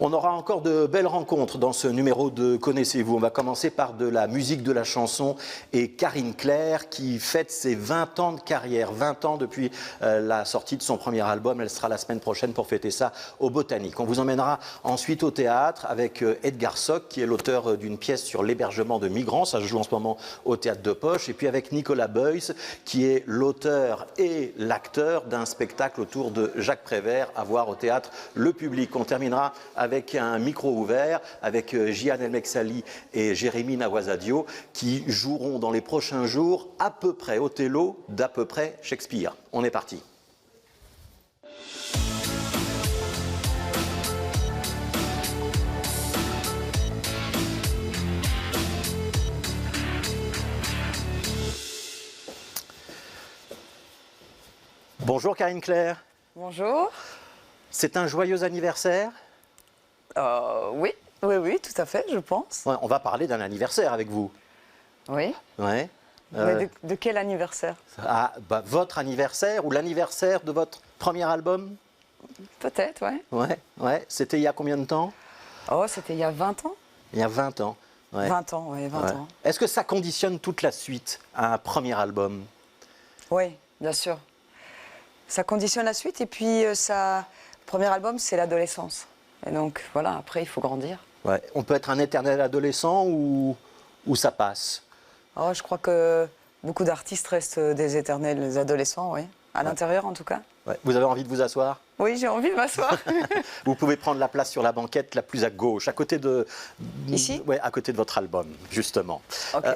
On aura encore de belles rencontres dans ce numéro de Connaissez-vous. On va commencer par de la musique de la chanson et Karine Claire qui fête ses 20 ans de carrière, 20 ans depuis la sortie de son premier album. Elle sera la semaine prochaine pour fêter ça au Botanique. On vous emmènera ensuite au théâtre avec Edgar Sock qui est l'auteur d'une pièce sur l'hébergement de migrants. Ça se joue en ce moment au Théâtre de Poche. Et puis avec Nicolas Beuys qui est l'auteur et l'acteur d'un spectacle autour de Jacques Prévert à voir au théâtre Le Public. On terminera avec un micro ouvert, avec Jian El-Mexali et Jérémy Nawazadio, qui joueront dans les prochains jours à peu près Othello, d'à peu près Shakespeare. On est parti. Bonjour Karine Claire. Bonjour. C'est un joyeux anniversaire? Oui, oui, tout à fait, je pense. Ouais, on va parler d'un anniversaire avec vous. Oui. Ouais. Mais de quel anniversaire? Votre anniversaire ou l'anniversaire de votre premier album? Peut-être, ouais. Ouais. C'était il y a combien de temps? Oh, c'était il y a 20 ans? Il y a 20 ans. Ouais. 20 ans, oui, 20 ans. Est-ce que ça conditionne toute la suite à un premier album? Oui, bien sûr. Ça conditionne la suite et puis le premier album, c'est l'adolescence. Et donc, voilà, après, il faut grandir. Ouais. On peut être un éternel adolescent ou ça passe? Oh, je crois que beaucoup d'artistes restent des éternels adolescents, oui. À l'intérieur, en tout cas. Ouais. Vous avez envie de vous asseoir? Oui, j'ai envie de m'asseoir. Vous pouvez prendre la place sur la banquette la plus à gauche, à côté de... Ici? Oui, à côté de votre album, justement. Okay.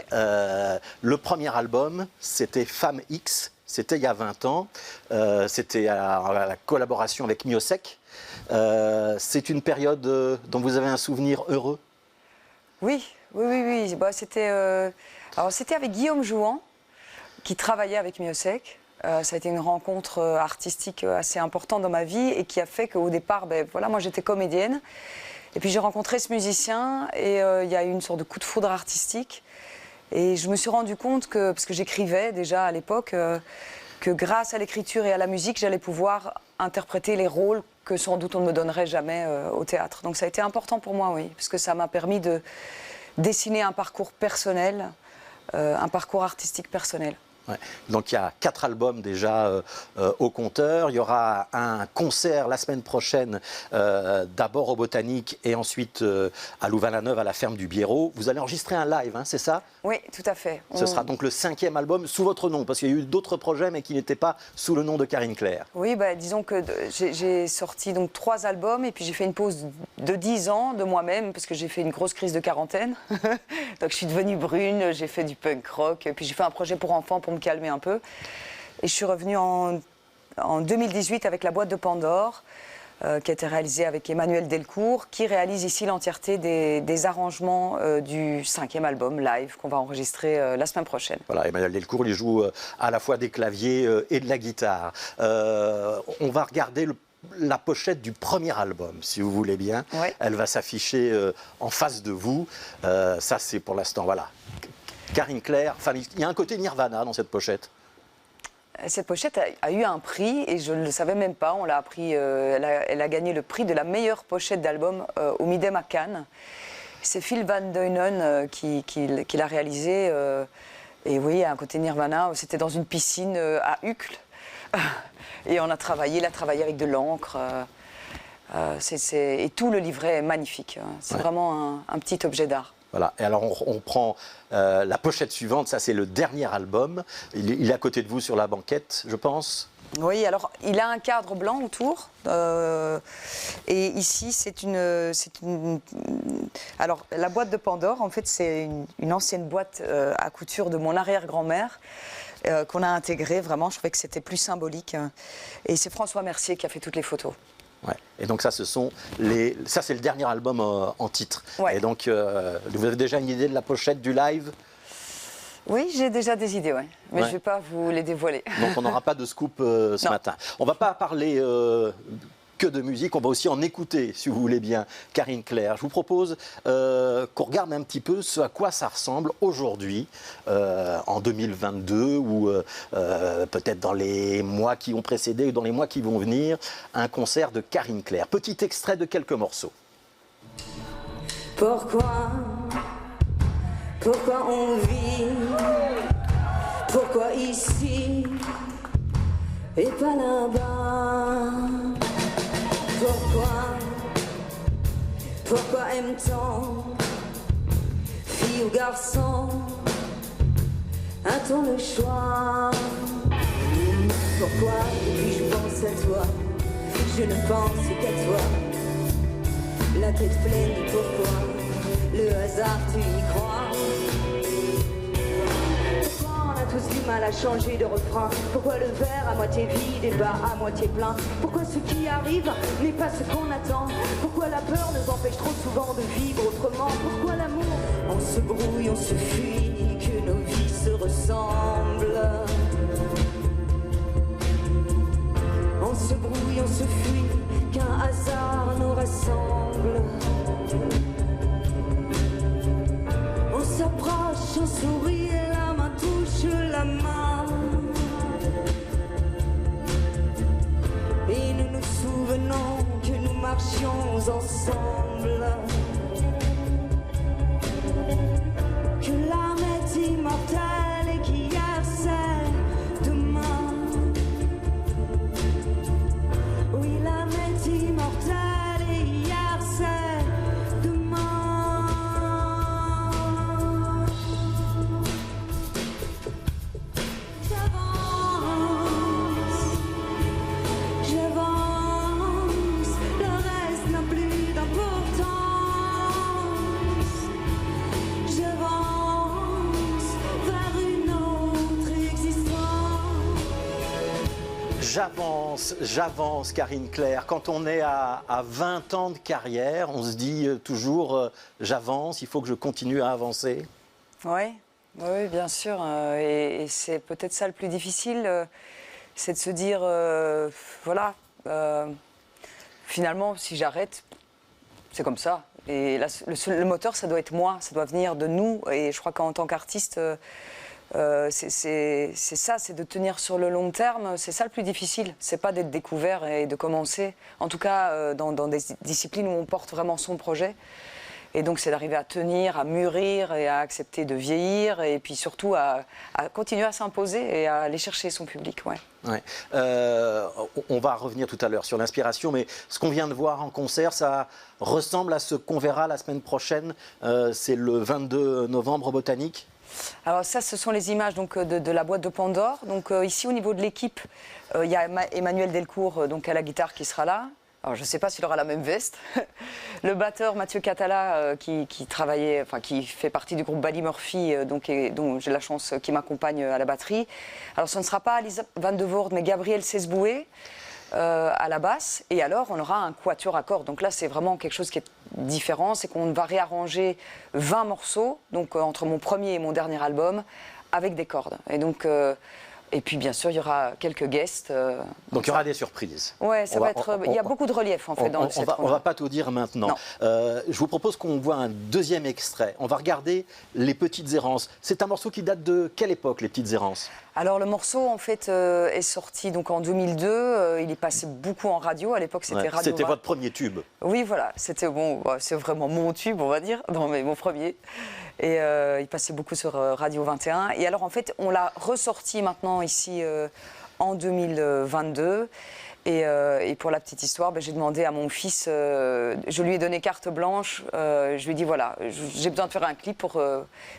Le premier album, c'était Femme X. C'était il y a 20 ans. C'était à la collaboration avec Miossec. C'est une période dont vous avez un souvenir heureux? Oui. Bah, c'était avec Guillaume Jouan, qui travaillait avec Miossec. Ça a été une rencontre artistique assez importante dans ma vie et qui a fait qu'au départ, moi j'étais comédienne. Et puis j'ai rencontré ce musicien et il y a eu une sorte de coup de foudre artistique. Et je me suis rendu compte que, parce que j'écrivais déjà à l'époque, que grâce à l'écriture et à la musique, j'allais pouvoir interpréter les rôles que sans doute on ne me donnerait jamais au théâtre. Donc ça a été important pour moi, oui, parce que ça m'a permis de dessiner un parcours personnel, un parcours artistique personnel. Ouais. Donc il y a 4 albums déjà au compteur. Il y aura un concert la semaine prochaine, d'abord au Botanique et ensuite à Louvain-la-Neuve à la ferme du Biérot. Vous allez enregistrer un live, hein, c'est ça? Oui, tout à fait. Ce sera donc le 5e album sous votre nom, parce qu'il y a eu d'autres projets mais qui n'étaient pas sous le nom de Karine Claire. Oui, disons que j'ai sorti donc 3 albums et puis j'ai fait une pause de 10 ans de moi-même parce que j'ai fait une grosse crise de quarantaine. Donc je suis devenue brune, j'ai fait du punk rock, et puis j'ai fait un projet pour enfants pour me calmer un peu. Et je suis revenue en 2018 avec La Boîte de Pandore, qui a été réalisée avec Emmanuel Delcourt, qui réalise ici l'entièreté des arrangements du 5e album live qu'on va enregistrer la semaine prochaine. Voilà, Emmanuel Delcourt, il joue à la fois des claviers et de la guitare. On va regarder la pochette du premier album, si vous voulez bien. Ouais. Elle va s'afficher en face de vous. Ça, c'est pour l'instant, voilà. Karine Claire, enfin, il y a un côté Nirvana dans cette pochette. Cette pochette a eu un prix et je ne le savais même pas. On l'a appris, elle a gagné le prix de la meilleure pochette d'album au Midem à Cannes. C'est Phil Van Duynen qui l'a réalisé. Et oui, il y a un côté Nirvana. C'était dans une piscine à Uccle. Et on a travaillé, il a travaillé avec de l'encre. Et tout le livret est magnifique. C'est vraiment un petit objet d'art. Voilà, et alors on prend la pochette suivante, ça c'est le dernier album. Il est à côté de vous sur la banquette, je pense. Oui, alors il a un cadre blanc autour. Et ici, alors la boîte de Pandore, en fait, c'est une ancienne boîte à couture de mon arrière-grand-mère. Qu'on a intégrée, vraiment, je trouvais que c'était plus symbolique. Et c'est François Mercier qui a fait toutes les photos. Ouais. Et donc ça, ça c'est le dernier album en titre. Ouais. Et donc, vous avez déjà une idée de la pochette du live? Oui, j'ai déjà des idées, ouais. Mais je ne vais pas vous les dévoiler. Donc on n'aura pas de scoop ce matin. On ne va pas parler que de musique, on va aussi en écouter, si vous voulez bien, Karine Claire. Je vous propose qu'on regarde un petit peu ce à quoi ça ressemble aujourd'hui, en 2022, ou peut-être dans les mois qui ont précédé ou dans les mois qui vont venir, un concert de Karine Claire. Petit extrait de quelques morceaux. Pourquoi on vit? Pourquoi ici et pas là-bas? Pourquoi aime-t-on? Fille ou garçon, a-t-on le choix? Pourquoi depuis je pense à toi, je ne pense qu'à toi? La tête pleine de pourquoi, le hasard tu y crois? Pourquoi on a tous du mal à changer de refrain? Pourquoi le verre à moitié vide et pas à moitié plein? Pourquoi ce qui arrive n'est pas ce qu'on attend? Pourquoi la peur nous empêche trop souvent de vivre autrement? Pourquoi l'amour, on se brouille, on se fuit, que nos vies se ressemblent? On se brouille, on se fuit, qu'un hasard nous rassemble. On s'approche, on sourit et la main touche la main. Et nous nous souvenons que nous marchions ensemble. Que l'âme est immortelle et qu'hier c'est demain. Oui, l'âme est immortelle et hier c'est demain. J'avance, le reste n'a plus d'importance. J'avance vers une autre existence. J'avance, Karine Claire. Quand on est à 20 ans de carrière, on se dit toujours j'avance, il faut que je continue à avancer. Oui, oui, bien sûr. Et c'est peut-être ça le plus difficile, c'est de se dire, voilà, finalement, si j'arrête, c'est comme ça. Et là, le moteur, ça doit être moi, ça doit venir de nous. Et je crois qu'en tant qu'artiste, c'est ça, c'est de tenir sur le long terme. C'est ça le plus difficile. C'est pas d'être découvert et de commencer. En tout cas, dans des disciplines où on porte vraiment son projet. Et donc, c'est d'arriver à tenir, à mûrir et à accepter de vieillir. Et puis surtout, à continuer à s'imposer et à aller chercher son public. Ouais. Ouais. On va revenir tout à l'heure sur l'inspiration, mais ce qu'on vient de voir en concert, ça ressemble à ce qu'on verra la semaine prochaine. C'est le 22 novembre au Botanique. Alors ça, ce sont les images donc, de la boîte de Pandore. Donc ici, au niveau de l'équipe, il y a Emmanuel Delcourt donc, à la guitare qui sera là. Alors, je ne sais pas s'il aura la même veste. Le batteur Mathieu Catala, qui travaillait, enfin, qui fait partie du groupe Buddy Murphy, dont j'ai la chance qui m'accompagne à la batterie. Alors, ce ne sera pas Lisa Van de Voorde, mais Gabriel Sesboué à la basse. Et alors, on aura un quatuor à cordes. Donc là, c'est vraiment quelque chose qui est différent. C'est qu'on va réarranger 20 morceaux, donc entre mon premier et mon dernier album, avec des cordes. Et donc... et puis, bien sûr, il y aura quelques guests. Donc, il y aura des surprises. Ouais, ça va être. Il y a beaucoup de relief, en fait, dans le set. On ne va pas tout dire maintenant. Je vous propose qu'on voit un deuxième extrait. On va regarder Les Petites Errances. C'est un morceau qui date de quelle époque, Les Petites Errances? Alors, le morceau, en fait, est sorti donc, en 2002. Il est passé beaucoup en radio. À l'époque, c'était Radio. C'était votre premier tube. Oui, voilà. C'était bon. C'est vraiment mon tube, on va dire. Non, mais mon premier. Et il passait beaucoup sur Radio 21. Et alors, en fait, on l'a ressorti maintenant ici en 2022. Et pour la petite histoire, j'ai demandé à mon fils, je lui ai donné carte blanche. Je lui ai dit, voilà, j'ai besoin de faire un clip pour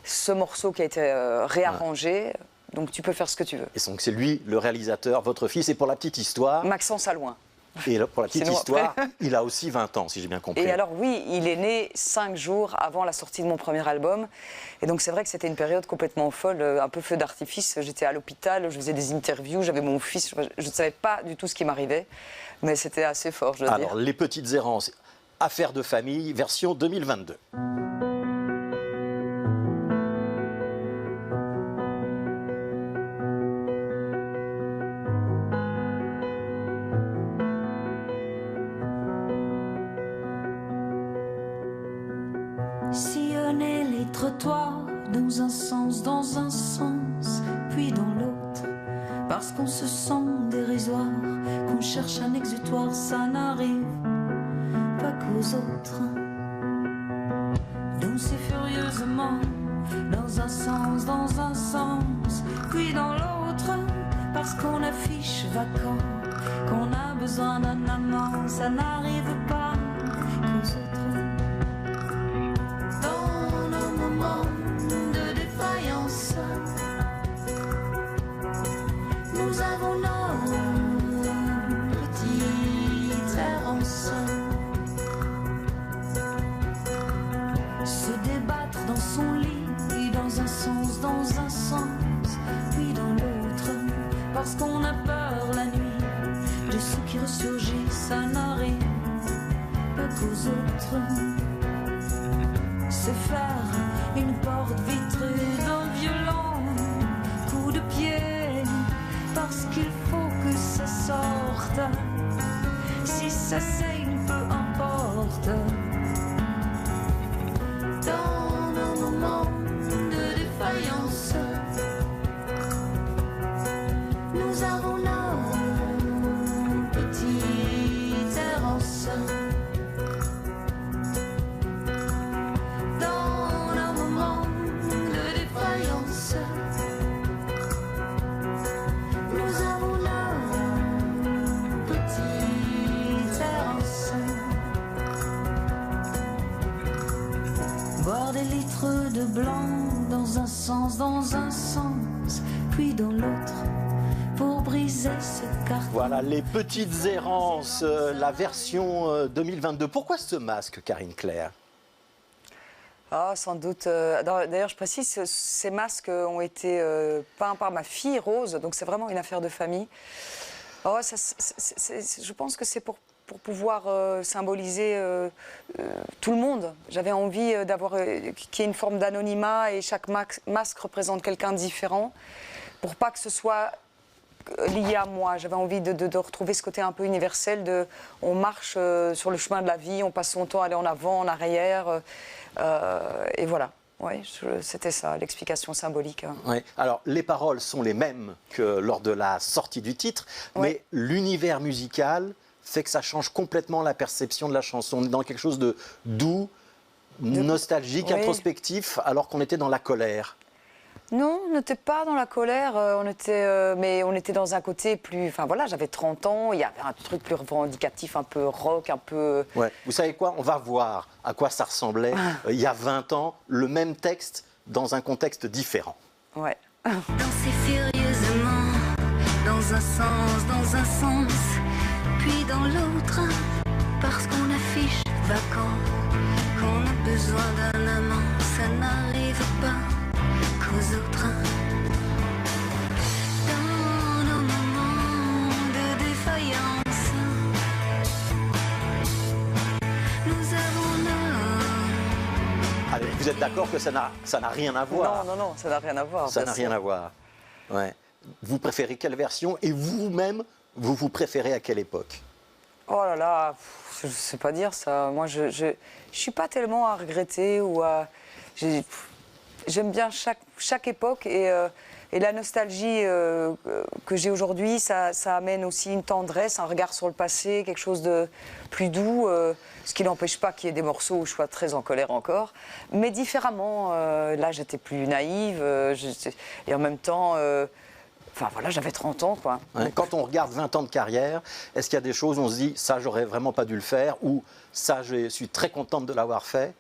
ce morceau qui a été réarrangé. Donc, tu peux faire ce que tu veux. Et donc, c'est lui, le réalisateur, votre fils. Et pour la petite histoire... Maxence Alouin. Et pour la petite histoire, il a aussi 20 ans, si j'ai bien compris. Et alors oui, il est né 5 jours avant la sortie de mon premier album. Et donc c'est vrai que c'était une période complètement folle, un peu feu d'artifice. J'étais à l'hôpital, je faisais des interviews, j'avais mon fils. Je ne savais pas du tout ce qui m'arrivait, mais c'était assez fort, je dois dire. Alors, Les Petites Errances, Affaires de famille, version 2022. Sillonner les trottoirs dans un sens, puis dans l'autre. Parce qu'on se sent dérisoire, qu'on cherche un exutoire, ça n'arrive pas qu'aux autres. moment, dans un sens, puis dans l'autre, parce qu'on affiche vacant, qu'on a besoin d'un amant, ça n'arrive pas qu'aux autres. Dans nos moments de défaillance, nous avons nos petites errances. Se débattre dans son lit, dans un sens, puis dans l'autre, parce qu'on a peur la nuit de ce qui ressurgit, ça n'arrive pas qu'aux autres. Se faire une porte vitrée d'un violent coup de pied, parce qu'il faut que ça sorte, si ça saigne, peu importe. Dans nos moments de défaillance, nous avons nos petites errances. Dans nos moments de défaillance, nous avons nos petites errances. Boire des litres de blanc dans un sens, puis dans l'autre, pour briser ce carton. Voilà, les petites errances, la version 2022. Pourquoi ce masque, Karine Claire? Ah, sans doute. D'ailleurs, je précise, ces masques ont été peints par ma fille Rose, donc c'est vraiment une affaire de famille. Oh, je pense que c'est pour pouvoir symboliser tout le monde. J'avais envie d'avoir qu'il y ait une forme d'anonymat et chaque masque représente quelqu'un de différent, pour pas que ce soit lié à moi. J'avais envie de retrouver ce côté un peu universel de on marche sur le chemin de la vie, on passe son temps à aller en avant, en arrière, et voilà. Oui, c'était ça, l'explication symbolique. Oui. Alors, les paroles sont les mêmes que lors de la sortie du titre, mais l'univers musical fait que ça change complètement la perception de la chanson. On est dans quelque chose de doux, nostalgique, introspectif, alors qu'on était dans la colère. Non, on n'était pas dans la colère, mais on était dans un côté plus... Enfin voilà, j'avais 30 ans, il y avait un truc plus revendicatif, un peu rock, un peu... Ouais. Vous savez quoi? On va voir à quoi ça ressemblait il y a 20 ans, le même texte dans un contexte différent. Ouais. Danser furieusement, dans un sens, puis dans l'autre, parce qu'on affiche vacant, qu'on a besoin d'un amant, ça n'arrive pas qu'aux autres. Dans nos moments de défaillance, nous avons nos... Allez, vous êtes d'accord que ça n'a rien à voir? Non, ça n'a rien à voir. Ça n'a rien à voir. Ouais. Vous préférez quelle version? Et vous-même, vous préférez à quelle époque? Oh là là, je ne sais pas dire ça. Moi, je suis pas tellement à regretter ou à... J'aime bien chaque époque et la nostalgie que j'ai aujourd'hui, ça amène aussi une tendresse, un regard sur le passé, quelque chose de plus doux, ce qui n'empêche pas qu'il y ait des morceaux où je sois très en colère encore, mais différemment. Là, j'étais plus naïve et en même temps... Enfin voilà, j'avais 30 ans, quoi. Ouais. Quand on regarde 20 ans de carrière, est-ce qu'il y a des choses où on se dit « ça, j'aurais vraiment pas dû le faire » ou « ça, je suis très contente de l'avoir fait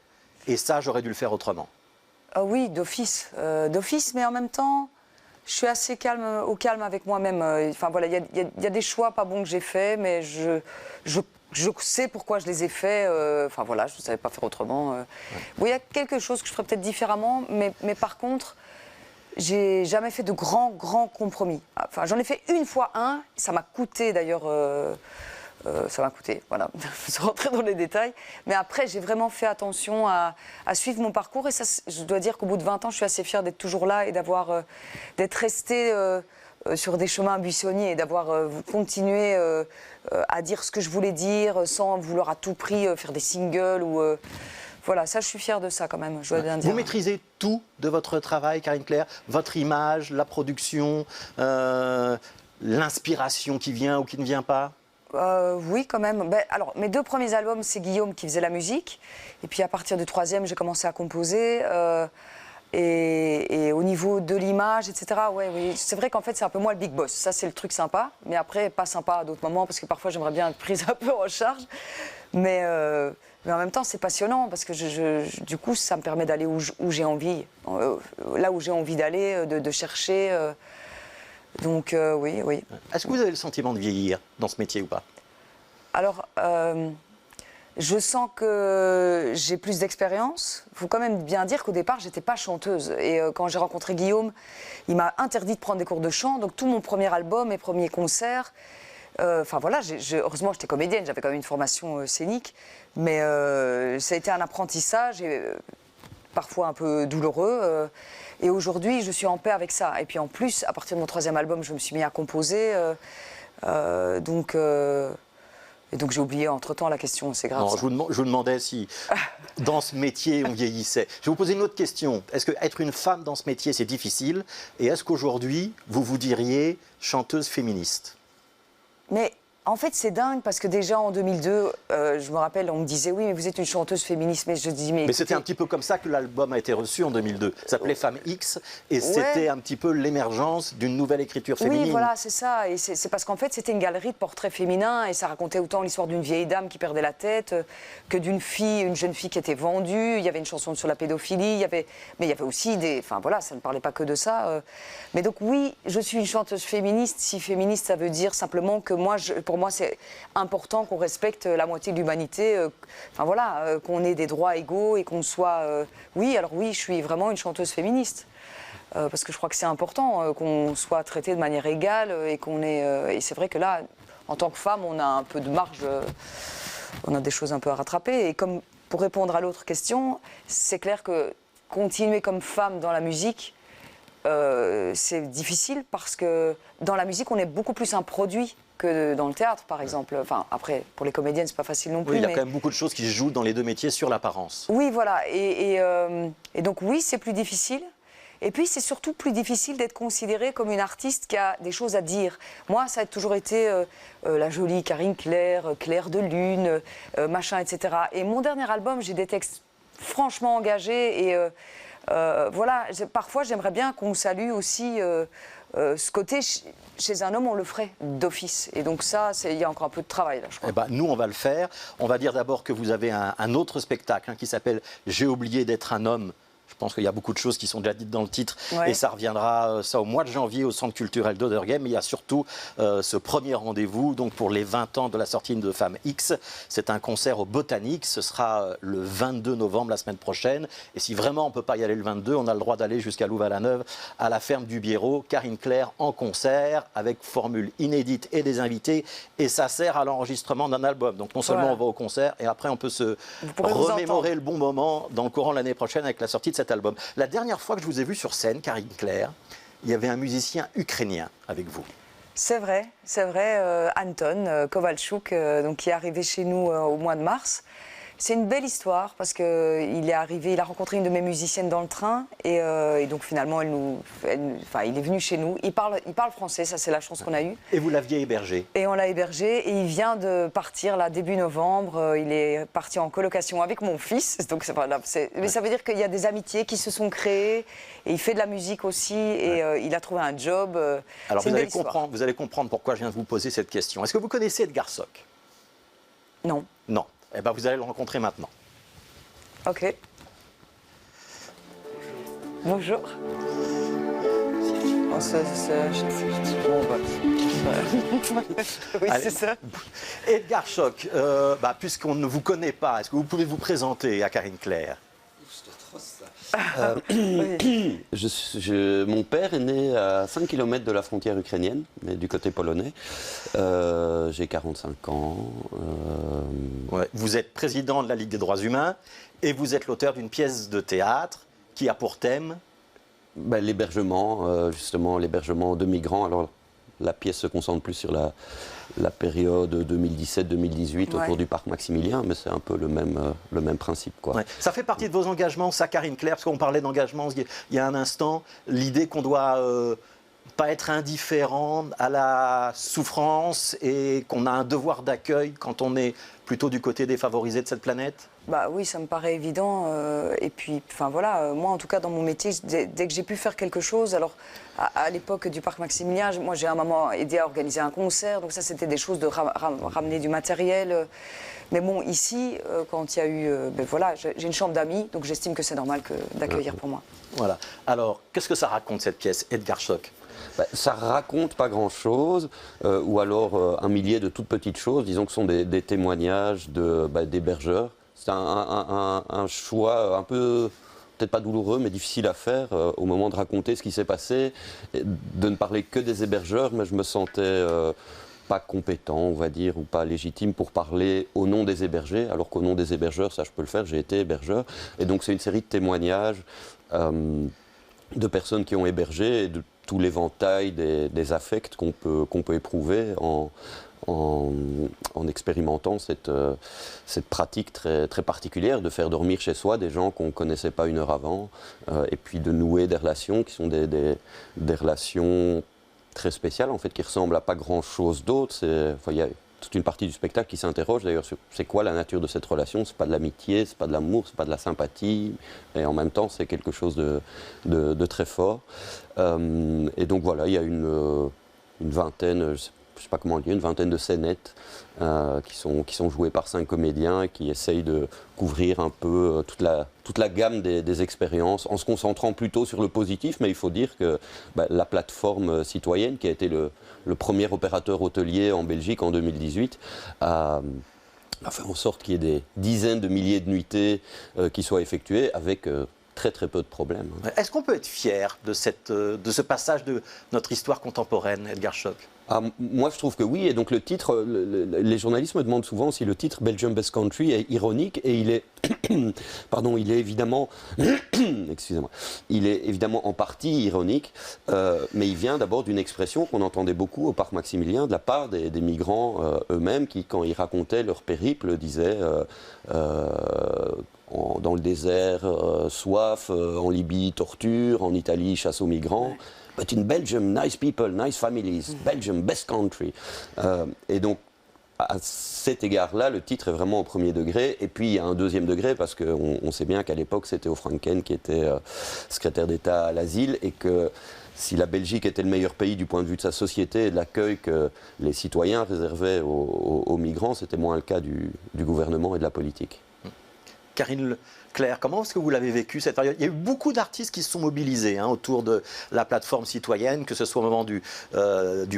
et ça, j'aurais dû le faire autrement » Oui, d'office, mais en même temps, je suis assez au calme avec moi-même. Enfin voilà, il y a des choix pas bons que j'ai faits, mais je sais pourquoi je les ai faits. Enfin voilà, je ne savais pas faire autrement. Bon, il y a quelque chose que je ferais peut-être différemment, mais par contre... J'ai jamais fait de grands compromis. Enfin, j'en ai fait une fois un, ça m'a coûté d'ailleurs, ça m'a coûté, voilà, je vais rentrer dans les détails. Mais après, j'ai vraiment fait attention à suivre mon parcours et ça, je dois dire qu'au bout de 20 ans, je suis assez fière d'être toujours là et d'être restée sur des chemins buissonniers et d'avoir continué à dire ce que je voulais dire sans vouloir à tout prix faire des singles ou... Voilà, ça, je suis fière de ça quand même, je dois bien dire. Vous maîtrisez tout de votre travail, Karine Claire? Votre image, la production, l'inspiration qui vient ou qui ne vient pas? Oui, quand même. Ben, alors, mes 2 premiers albums, c'est Guillaume qui faisait la musique. Et puis, à partir du 3e, j'ai commencé à composer. Et au niveau de l'image, etc., oui, c'est vrai qu'en fait, c'est un peu moi le big boss. Ça, c'est le truc sympa. Mais après, pas sympa à d'autres moments, parce que parfois, j'aimerais bien être prise un peu en charge. Mais en même temps, c'est passionnant, parce que du coup, ça me permet d'aller où j'ai envie. Là où j'ai envie d'aller, de chercher. Donc, oui. Est-ce que vous avez le sentiment de vieillir dans ce métier ou pas? Alors, je sens que j'ai plus d'expérience. Il faut quand même bien dire qu'au départ, je n'étais pas chanteuse. Et quand j'ai rencontré Guillaume, il m'a interdit de prendre des cours de chant. Donc tout mon premier album, mes premiers concerts, voilà, heureusement j'étais comédienne, j'avais quand même une formation scénique. Mais ça a été un apprentissage, parfois un peu douloureux. Et aujourd'hui, je suis en paix avec ça. Et puis en plus, à partir de mon 3e album, je me suis mis à composer. Et donc j'ai oublié entre-temps la question, c'est grave. Non, je vous demandais si dans ce métier on vieillissait. Je vais vous poser une autre question. Est-ce qu'être une femme dans ce métier c'est difficile? Et est-ce qu'aujourd'hui vous vous diriez chanteuse féministe? Mais en fait c'est dingue parce que déjà en 2002, je me rappelle, on me disait oui mais vous êtes une chanteuse féministe. Mais je dis mais c'était un petit peu comme ça que l'album a été reçu en 2002. Ça s'appelait Femme X et c'était un petit peu l'émergence d'une nouvelle écriture féminine. Oui voilà c'est ça et c'est parce qu'en fait c'était une galerie de portraits féminins et ça racontait autant l'histoire d'une vieille dame qui perdait la tête que d'une fille, une jeune fille qui était vendue. Il y avait une chanson sur la pédophilie, mais il y avait aussi enfin voilà, ça ne parlait pas que de ça. Mais donc oui, je suis une chanteuse féministe. Si féministe ça veut dire simplement que pour moi c'est important qu'on respecte la moitié de l'humanité, qu'on ait des droits égaux et qu'on soit... Oui, je suis vraiment une chanteuse féministe. Parce que je crois que c'est important qu'on soit traité de manière égale et qu'on ait... et c'est vrai que là, en tant que femme, on a un peu de marge, on a des choses un peu à rattraper. Et comme pour répondre à l'autre question, c'est clair que continuer comme femme dans la musique, c'est difficile parce que dans la musique, on est beaucoup plus un produit que dans le théâtre, par exemple. Enfin, après, pour les comédiennes, c'est pas facile non plus. Oui, il y a quand même beaucoup de choses qui se jouent dans les 2 métiers sur l'apparence. Oui, voilà. Et donc, oui, c'est plus difficile. Et puis, c'est surtout plus difficile d'être considérée comme une artiste qui a des choses à dire. Moi, ça a toujours été la jolie Karine Claire, Claire de Lune, machin, etc. Et mon dernier album, j'ai des textes franchement engagés. Et voilà, parfois, j'aimerais bien qu'on salue aussi ce côté... Chez un homme, on le ferait d'office. Et donc ça, il y a encore un peu de travail, là, je crois. Eh ben, nous, on va le faire. On va dire d'abord que vous avez un autre spectacle qui s'appelle « J'ai oublié d'être un homme ». Je pense qu'il y a beaucoup de choses qui sont déjà dites dans le titre. Ouais. Et ça reviendra au mois de janvier au Centre culturel d'Auderghem. Mais il y a surtout ce premier rendez-vous donc pour les 20 ans de la sortie de Femme X. C'est un concert au Botanique. Ce sera le 22 novembre, la semaine prochaine. Et si vraiment on ne peut pas y aller le 22, on a le droit d'aller jusqu'à Louvain-la-Neuve, à la ferme du Biérot. Karine Claire en concert avec formule inédite et des invités. Et ça sert à l'enregistrement d'un album. Donc non seulement on va au concert, et après on peut se remémorer le bon moment dans le courant de l'année prochaine avec la sortie de cet album. La dernière fois que je vous ai vu sur scène, Karine Claire, il y avait un musicien ukrainien avec vous. C'est vrai, Anton Kovalchuk, donc, qui est arrivé chez nous au mois de mars. C'est une belle histoire parce qu'il est arrivé, il a rencontré une de mes musiciennes dans le train et donc finalement il est venu chez nous. Il parle français, ça c'est la chance qu'on a eue. Et vous l'aviez hébergé? Et on l'a hébergé et il vient de partir là début novembre. Il est parti en colocation avec mon fils. Donc mais ça veut dire qu'il y a des amitiés qui se sont créées et il fait de la musique aussi et il a trouvé un job. Alors vous allez comprendre pourquoi je viens de vous poser cette question. Est-ce que vous connaissez Edgar Soc? Non. Non. Eh ben, vous allez le rencontrer maintenant. Ok. Bonjour. Oui, c'est ça. Edgar Soc, puisqu'on ne vous connaît pas, est-ce que vous pouvez vous présenter à Karine Claire? Mon père est né à 5 km de la frontière ukrainienne, mais du côté polonais. J'ai 45 ans. Ouais. Vous êtes président de la Ligue des droits humains et vous êtes l'auteur d'une pièce de théâtre qui a pour thème l'hébergement, justement, l'hébergement de migrants. Alors, la pièce se concentre plus sur la période 2017-2018 autour du parc Maximilien, mais c'est un peu le même principe, quoi. Ouais. Ça fait partie de vos engagements, ça, Karine Claire, parce qu'on parlait d'engagement il y a un instant, l'idée qu'on doit pas être indifférent à la souffrance et qu'on a un devoir d'accueil quand on est plutôt du côté défavorisé de cette planète? Bah oui, ça me paraît évident. Et puis, enfin voilà, moi en tout cas dans mon métier, dès que j'ai pu faire quelque chose, alors à l'époque du parc Maximilien, moi j'ai à un moment aidé à organiser un concert, donc ça c'était des choses de ramener du matériel. Mais bon, ici, quand il y a eu, ben voilà, j'ai une chambre d'amis, donc j'estime que c'est normal d'accueillir pour moi. Voilà. Alors, qu'est-ce que ça raconte cette pièce, Edgar Schoch? Ça raconte pas grand-chose, ou alors un millier de toutes petites choses, disons que ce sont des témoignages d'hébergeurs. C'est un choix un peu, peut-être pas douloureux, mais difficile à faire au moment de raconter ce qui s'est passé, de ne parler que des hébergeurs, mais je me sentais pas compétent, on va dire, ou pas légitime pour parler au nom des hébergés, alors qu'au nom des hébergeurs, ça je peux le faire, j'ai été hébergeur. Et donc c'est une série de témoignages de personnes qui ont hébergé et de tout l'éventail des affects qu'on peut éprouver en expérimentant cette pratique très, très particulière de faire dormir chez soi des gens qu'on ne connaissait pas une heure avant, et puis de nouer des relations qui sont des relations très spéciales, en fait, qui ressemblent à pas grand-chose d'autre. Il y a toute une partie du spectacle qui s'interroge d'ailleurs sur c'est quoi la nature de cette relation. C'est pas de l'amitié, c'est pas de l'amour, c'est pas de la sympathie, et en même temps c'est quelque chose de très fort. Et donc voilà, il y a une vingtaine, je sais pas comment le dire, une vingtaine de scénettes qui sont jouées par 5 comédiens et qui essayent de couvrir un peu toute la gamme des expériences en se concentrant plutôt sur le positif. Mais il faut dire que la plateforme citoyenne, qui a été le premier opérateur hôtelier en Belgique en 2018, a fait en sorte qu'il y ait des dizaines de milliers de nuitées qui soient effectuées avec très très peu de problèmes. Est-ce qu'on peut être fier de ce passage de notre histoire contemporaine, Edgar Schoch? Moi, je trouve que oui. Et donc le titre, les journalistes me demandent souvent si le titre Belgium Best Country est ironique. Et il est, pardon, il est évidemment, excusez-moi, il est évidemment en partie ironique, mais il vient d'abord d'une expression qu'on entendait beaucoup au parc Maximilien de la part des migrants eux-mêmes qui, quand ils racontaient leur périple, disaient dans le désert, soif, en Libye, torture, en Italie, chasse aux migrants. But in Belgium, nice people, nice families, Belgium, best country. Et donc, à cet égard-là, le titre est vraiment au premier degré. Et puis, il y a un deuxième degré, parce qu'on sait bien qu'à l'époque, c'était Theo Franken qui était secrétaire d'État à l'asile, et que si la Belgique était le meilleur pays du point de vue de sa société et de l'accueil que les citoyens réservaient aux migrants, c'était moins le cas du gouvernement et de la politique. Karine Claire, comment est-ce que vous l'avez vécu cette période? Il y a eu beaucoup d'artistes qui se sont mobilisés autour de la plateforme citoyenne, que ce soit au moment du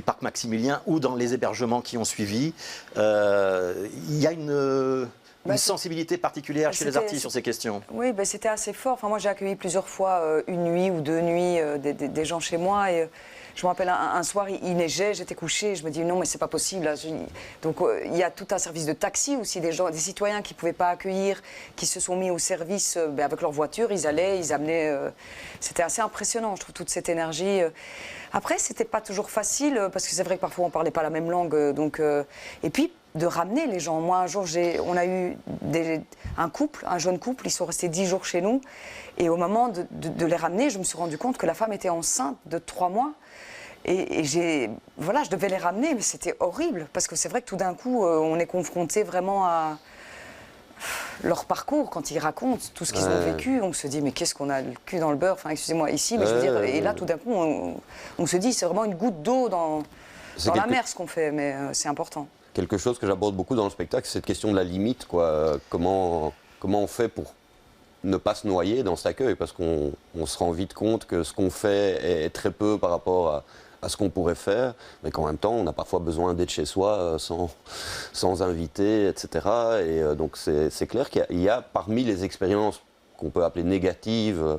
parc Maximilien ou dans les hébergements qui ont suivi. Il y a une sensibilité particulière chez les artistes sur ces questions. Oui, c'était assez fort. Enfin, moi, j'ai accueilli plusieurs fois, une nuit ou 2 nuits, des gens chez moi. Et je me rappelle, un soir, il neigeait, j'étais couchée. Je me dis, non, mais c'est pas possible. Là. Donc, il y a tout un service de taxi aussi, des citoyens qui ne pouvaient pas accueillir, qui se sont mis au service avec leur voiture. Ils allaient, ils amenaient. C'était assez impressionnant, je trouve, toute cette énergie. Après, c'était pas toujours facile, parce que c'est vrai que parfois, on ne parlait pas la même langue. Et puis, de ramener les gens. Moi, un jour, on a eu un jeune couple, ils sont restés 10 jours chez nous. Et au moment de les ramener, je me suis rendu compte que la femme était enceinte de 3 mois. Et je devais les ramener, mais c'était horrible. Parce que c'est vrai que tout d'un coup, on est confronté vraiment à leur parcours. Quand ils racontent tout ce qu'ils ont vécu, on se dit, mais qu'est-ce qu'on a le cul dans le beurre? Enfin, excusez-moi, ici, mais je veux dire, et là, tout d'un coup, on se dit, c'est vraiment une goutte d'eau dans la mer, ce qu'on fait, mais c'est important. Quelque chose que j'aborde beaucoup dans le spectacle, c'est cette question de la limite, quoi. Comment on fait pour ne pas se noyer dans cet accueil, parce qu'on se rend vite compte que ce qu'on fait est très peu par rapport à ce qu'on pourrait faire, mais qu'en même temps, on a parfois besoin d'être chez soi sans invité, etc. Et donc c'est clair qu'il y a parmi les expériences qu'on peut appeler négatives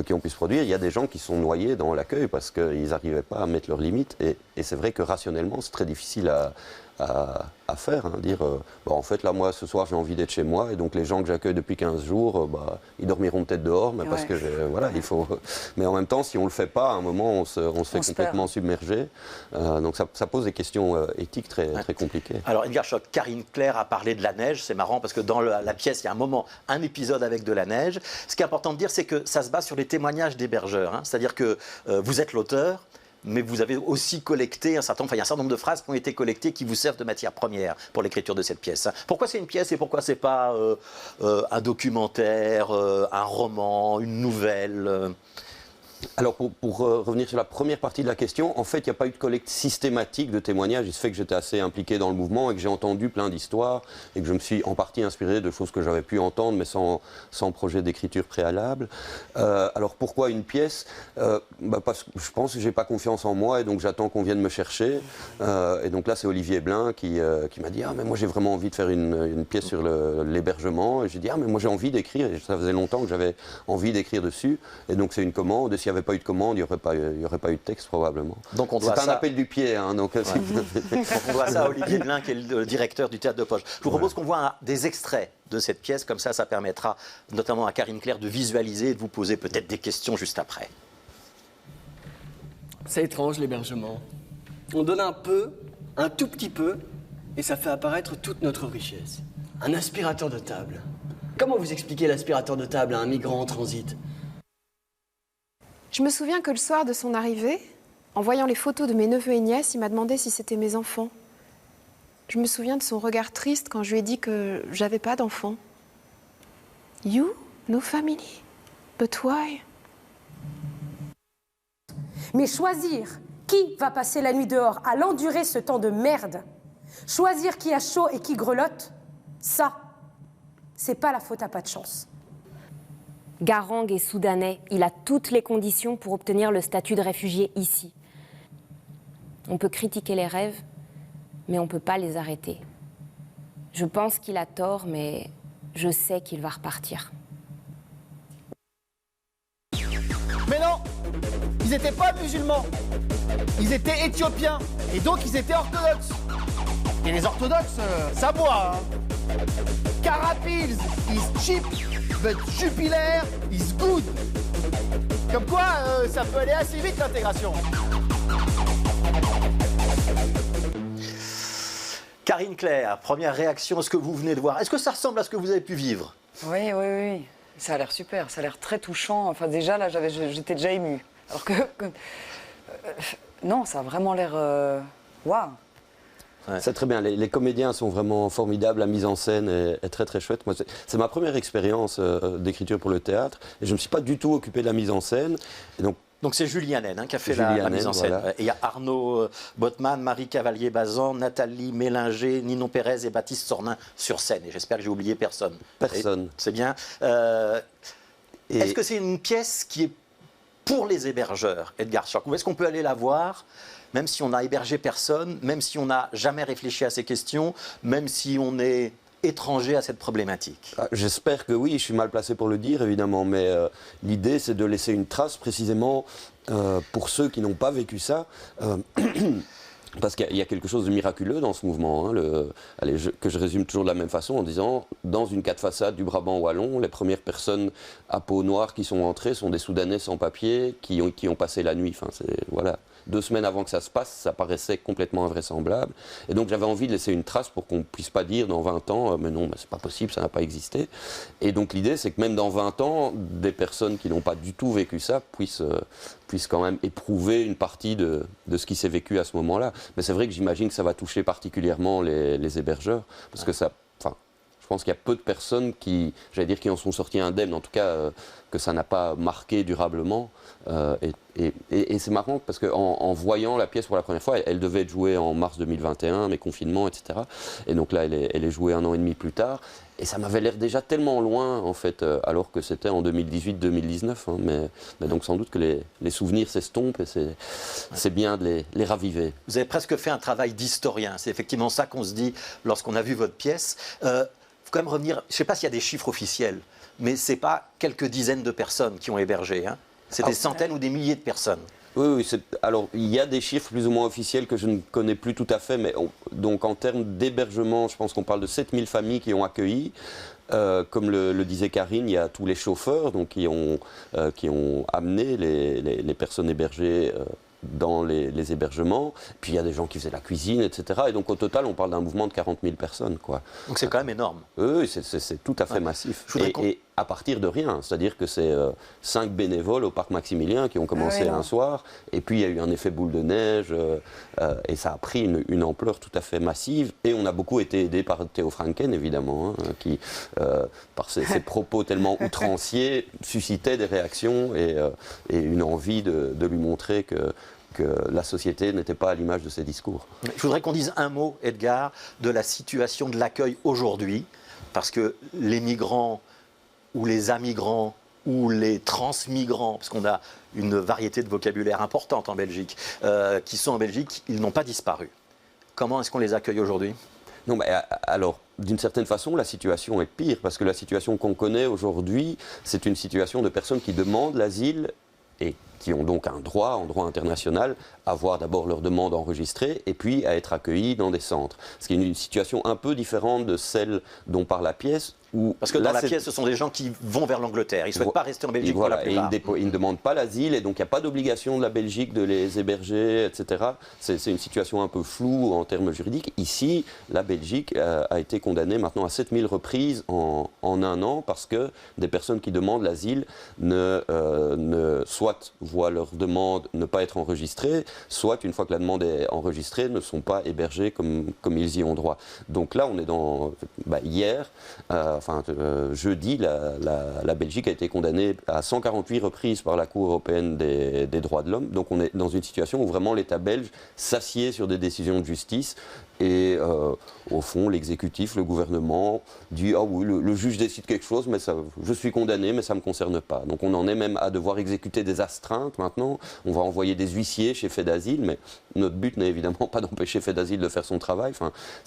qui ont pu se produire, il y a des gens qui sont noyés dans l'accueil parce qu'ils n'arrivaient pas à mettre leurs limites. Et c'est vrai que rationnellement, c'est très difficile à faire, dire en fait là moi ce soir j'ai envie d'être chez moi et donc les gens que j'accueille depuis 15 jours ils dormiront peut-être dehors mais parce que il faut, mais en même temps si on le fait pas à un moment on se fait complètement submerger, donc ça pose des questions éthiques très compliquées. Alors Edgar Schoch, Karine Claire a parlé de la neige, c'est marrant parce que dans la pièce il y a un épisode avec de la neige. Ce qui est important de dire c'est que ça se base sur les témoignages d'hébergeurs, c'est-à-dire que vous êtes l'auteur, mais vous avez aussi collecté un certain nombre, il y a un certain nombre de phrases qui ont été collectées qui vous servent de matière première pour l'écriture de cette pièce. Pourquoi c'est une pièce et pourquoi c'est pas un documentaire, un roman, une nouvelle Alors pour revenir sur la première partie de la question, en fait il n'y a pas eu de collecte systématique de témoignages, il se fait que j'étais assez impliqué dans le mouvement et que j'ai entendu plein d'histoires et que je me suis en partie inspiré de choses que j'avais pu entendre mais sans projet d'écriture préalable. Alors pourquoi une pièce parce que je pense que je n'ai pas confiance en moi et donc j'attends qu'on vienne me chercher. Et donc là c'est Olivier Blin qui m'a dit « Ah mais moi j'ai vraiment envie de faire une pièce sur l'hébergement » et j'ai dit « Ah mais moi j'ai envie d'écrire » et ça faisait longtemps que j'avais envie d'écrire dessus et donc c'est une commande. S'il n'y avait pas eu de commande, il n'y aurait pas eu de texte probablement. Donc on doit c'est un appel du pied. Hein, donc, on doit ça à Olivier Blin, qui est le directeur du Théâtre de Poche. Je vous propose qu'on voit des extraits de cette pièce, comme ça permettra notamment à Karine Claire de visualiser et de vous poser peut-être des questions juste après. C'est étrange l'hébergement. On donne un peu, un tout petit peu, et ça fait apparaître toute notre richesse. Un aspirateur de table. Comment vous expliquez l'aspirateur de table à un migrant en transit ? Je me souviens que le soir de son arrivée, en voyant les photos de mes neveux et nièces, il m'a demandé si c'était mes enfants. Je me souviens de son regard triste quand je lui ai dit que j'avais pas d'enfants. You, no family, but why? Mais choisir qui va passer la nuit dehors à l'endurer ce temps de merde, choisir qui a chaud et qui grelotte, ça, c'est pas la faute à pas de chance. Garang est soudanais, il a toutes les conditions pour obtenir le statut de réfugié ici. On peut critiquer les rêves, mais on ne peut pas les arrêter. Je pense qu'il a tort, mais je sais qu'il va repartir. Mais non, ils n'étaient pas musulmans, ils étaient éthiopiens, et donc ils étaient orthodoxes. Et les orthodoxes, ça boit, hein. Carapils is cheap, but Jupiler is good. Comme quoi, ça peut aller assez vite l'intégration. Karine Claire, première réaction à ce que vous venez de voir. Est-ce que ça ressemble à ce que vous avez pu vivre? Oui, oui, oui. Ça a l'air super, ça a l'air très touchant. Enfin, déjà, là, j'étais déjà émue. Alors que non, ça a vraiment l'air... Waouh. Ouais. C'est très bien, les comédiens sont vraiment formidables, la mise en scène est très très chouette. Moi, c'est ma première expérience d'écriture pour le théâtre et je ne me suis pas du tout occupé de la mise en scène. Et donc c'est Julie Hannen qui a fait la mise en scène. Voilà. Et il y a Arnaud Botman, Marie Cavalier-Bazan, Nathalie Mélinger, Ninon Pérez et Baptiste Sornin sur scène. Et j'espère que j'ai oublié personne. Personne. C'est bien. Est-ce que c'est une pièce qui est pour les hébergeurs, Edgar Schoch, ou est-ce qu'on peut aller la voir même si on n'a hébergé personne, même si on n'a jamais réfléchi à ces questions, même si on est étranger à cette problématique? J'espère que oui, je suis mal placé pour le dire évidemment, mais l'idée c'est de laisser une trace précisément pour ceux qui n'ont pas vécu ça. Parce qu'il y a quelque chose de miraculeux dans ce mouvement, hein, que je résume toujours de la même façon en disant, dans une 4 façades du Brabant wallon, les premières personnes à peau noire qui sont entrées sont des Soudanais sans papier qui ont passé la nuit. Enfin, voilà. 2 semaines avant que ça se passe, ça paraissait complètement invraisemblable. Et donc j'avais envie de laisser une trace pour qu'on ne puisse pas dire dans 20 ans, mais non, c'est pas possible, ça n'a pas existé. Et donc l'idée, c'est que même dans 20 ans, des personnes qui n'ont pas du tout vécu ça puissent quand même éprouver une partie de ce qui s'est vécu à ce moment-là. Mais c'est vrai que j'imagine que ça va toucher particulièrement les hébergeurs, parce que ça... Je pense qu'il y a peu de personnes qui en sont sorties indemnes, en tout cas que ça n'a pas marqué durablement. Et c'est marrant parce qu'en voyant la pièce pour la première fois, elle devait être jouée en mars 2021, mais confinement, etc. Et donc là, elle est jouée 1 an et demi plus tard. Et ça m'avait l'air déjà tellement loin, en fait, alors que c'était en 2018-2019. Hein, mais donc sans doute que les souvenirs s'estompent et c'est bien de les raviver. Vous avez presque fait un travail d'historien. C'est effectivement ça qu'on se dit lorsqu'on a vu votre pièce. Il faut quand même revenir, je ne sais pas s'il y a des chiffres officiels, mais ce n'est pas quelques dizaines de personnes qui ont hébergé. Hein. C'est des centaines ou des milliers de personnes. Oui, alors il y a des chiffres plus ou moins officiels que je ne connais plus tout à fait, mais donc en termes d'hébergement, je pense qu'on parle de 7000 familles qui ont accueilli. Comme le disait Karine, il y a tous les chauffeurs donc, qui ont amené les personnes hébergées dans les hébergements. Puis il y a des gens qui faisaient la cuisine, etc. Et donc au total, on parle d'un mouvement de 40 000 personnes. Quoi. Donc c'est quand même énorme. Oui, c'est tout à fait massif. à partir de rien. C'est-à-dire que c'est 5 bénévoles au parc Maximilien qui ont commencé un soir, et puis il y a eu un effet boule de neige, et ça a pris une ampleur tout à fait massive. Et on a beaucoup été aidé par Theo Franken, évidemment, hein, qui, par ses propos tellement outranciers, suscitait des réactions et une envie de lui montrer que la société n'était pas à l'image de ses discours. Je voudrais qu'on dise un mot, Edgar, de la situation de l'accueil aujourd'hui, parce que les migrants ou les amigrants ou les transmigrants, parce qu'on a une variété de vocabulaire importante en Belgique, qui sont en Belgique, ils n'ont pas disparu. Comment est-ce qu'on les accueille aujourd'hui ? Non, mais alors, d'une certaine façon, la situation est pire, parce que la situation qu'on connaît aujourd'hui, c'est une situation de personnes qui demandent l'asile et qui ont donc un droit, en droit international, à voir d'abord leur demande enregistrée et puis à être accueillis dans des centres. Ce qui est une situation un peu différente de celle dont parle la pièce. Parce que dans la pièce, ce sont des gens qui vont vers l'Angleterre. Ils ne souhaitent pas rester en Belgique pour la plupart. Ils ne demandent pas l'asile et donc il n'y a pas d'obligation de la Belgique de les héberger, etc. C'est une situation un peu floue en termes juridiques. Ici, la Belgique a été condamnée maintenant à 7000 reprises en un an parce que des personnes qui demandent l'asile soit voient leur demande ne pas être enregistrée, soit une fois que la demande est enregistrée, ne sont pas hébergés comme ils y ont droit. Donc là, on est dans... hier... jeudi, la Belgique a été condamnée à 148 reprises par la Cour européenne des droits de l'homme. Donc on est dans une situation où vraiment l'État belge s'assied sur des décisions de justice et au fond l'exécutif, le gouvernement dit « Ah oui, le juge décide quelque chose, mais je suis condamné, mais ça ne me concerne pas ». Donc on en est même à devoir exécuter des astreintes maintenant. On va envoyer des huissiers chez Fait d'Asile, mais notre but n'est évidemment pas d'empêcher Fait d'Asile de faire son travail.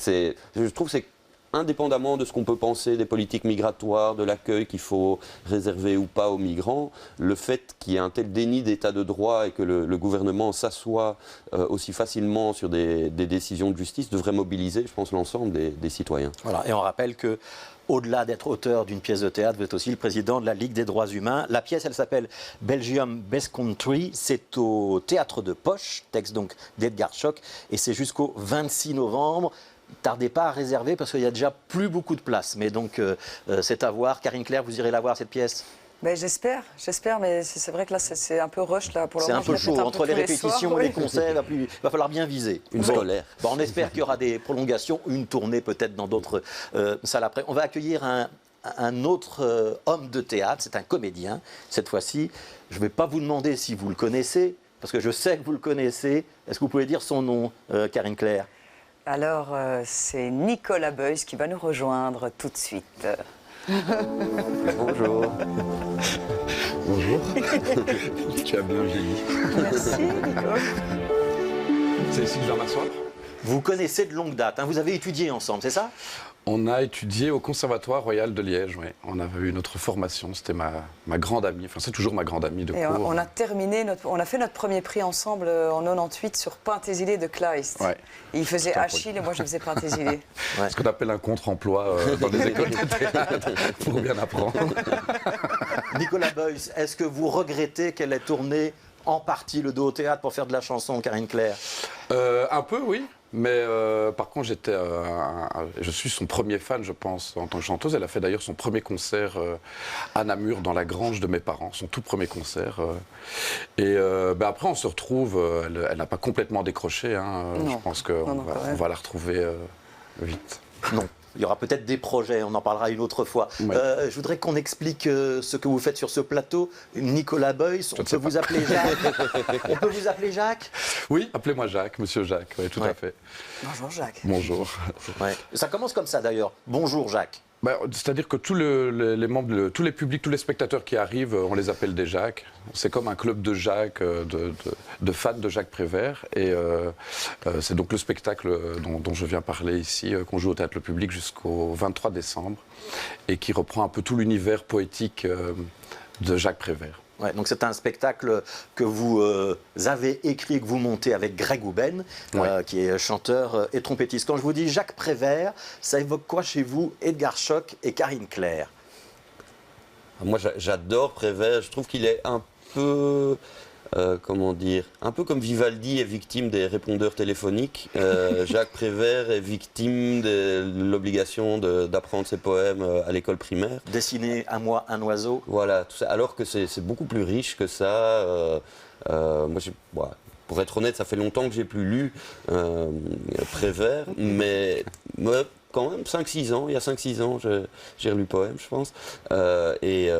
Je trouve que c'est indépendamment de ce qu'on peut penser des politiques migratoires, de l'accueil qu'il faut réserver ou pas aux migrants, le fait qu'il y ait un tel déni d'état de droit et que le gouvernement s'assoit aussi facilement sur des décisions de justice devrait mobiliser, je pense, l'ensemble des citoyens. Voilà, et on rappelle que au-delà d'être auteur d'une pièce de théâtre, vous êtes aussi le président de la Ligue des droits humains. La pièce, elle s'appelle Belgium Best Country. C'est au Théâtre de Poche, texte donc d'Edgar Schock, et c'est jusqu'au 26 novembre. Tardez pas à réserver parce qu'il n'y a déjà plus beaucoup de place. Mais donc, c'est à voir. Karine Claire, vous irez la voir, cette pièce ? Ben, j'espère, mais c'est vrai que là, c'est un peu rush. Là, pour le moment, c'est un peu chaud. Entre les répétitions et les concerts, il va falloir bien viser. Une scolaire. Bon, on espère qu'il y aura des prolongations, une tournée peut-être dans d'autres salles après. On va accueillir un autre homme de théâtre, c'est un comédien. Cette fois-ci, je ne vais pas vous demander si vous le connaissez, parce que je sais que vous le connaissez. Est-ce que vous pouvez dire son nom, Karine Claire ? Alors, c'est Nicolas Beuys qui va nous rejoindre tout de suite. Bonjour. Bonjour. Tu as bien vieilli. Merci, Nico. C'est ici que je vais m'asseoir. Vous connaissez de longue date, hein, vous avez étudié ensemble, c'est ça ? On a étudié au Conservatoire Royal de Liège, oui. On avait eu notre formation, c'était ma grande amie, enfin c'est toujours ma grande amie de cours. On a fait notre premier prix ensemble en 98 sur Pinthésilée de Kleist. Ouais. Il faisait Achille et moi je faisais Pinthésilée. Ce qu'on appelle un contre-emploi dans les écoles de théâtre, pour bien apprendre. Nicolas Beuys, est-ce que vous regrettez qu'elle ait tourné en partie le dos au théâtre pour faire de la chanson, Karine Claire ? Un peu, oui. Mais par contre, je suis son premier fan, je pense, en tant que chanteuse. Elle a fait d'ailleurs son premier concert à Namur, dans la grange de mes parents, son tout premier concert. Après, on se retrouve, elle n'a pas complètement décroché. Hein, je pense qu'on va la retrouver vite. Non. Il y aura peut-être des projets, on en parlera une autre fois. Oui. Je voudrais qu'on explique ce que vous faites sur ce plateau. Nicolas Beuys, on peut vous appeler Jacques. On peut vous appeler Jacques ? Oui, appelez-moi Jacques, monsieur Jacques, oui, tout à fait. Bonjour Jacques. Bonjour. Ouais. Ça commence comme ça d'ailleurs. Bonjour Jacques. C'est-à-dire que tous les membres, tous les publics, tous les spectateurs qui arrivent, on les appelle des Jacques. C'est comme un club de Jacques, de fans de Jacques Prévert. Et c'est donc le spectacle dont je viens parler ici, qu'on joue au Théâtre Le Public jusqu'au 23 décembre, et qui reprend un peu tout l'univers poétique de Jacques Prévert. Ouais, donc c'est un spectacle que vous avez écrit et que vous montez avec Greg Houben, qui est chanteur et trompettiste. Quand je vous dis Jacques Prévert, ça évoque quoi chez vous, Edgar Schock et Karine Claire ? Moi, j'adore Prévert. Je trouve qu'il est un peu comment dire, un peu comme Vivaldi est victime des répondeurs téléphoniques, Jacques Prévert est victime de l'obligation d'apprendre ses poèmes à l'école primaire. Dessiner à moi un oiseau. Voilà, tout ça, alors que c'est beaucoup plus riche que ça. Moi, pour être honnête, ça fait longtemps que j'ai plus lu Prévert, mais quand même 5-6 ans, il y a 5-6 ans, j'ai relu poème, je pense. Et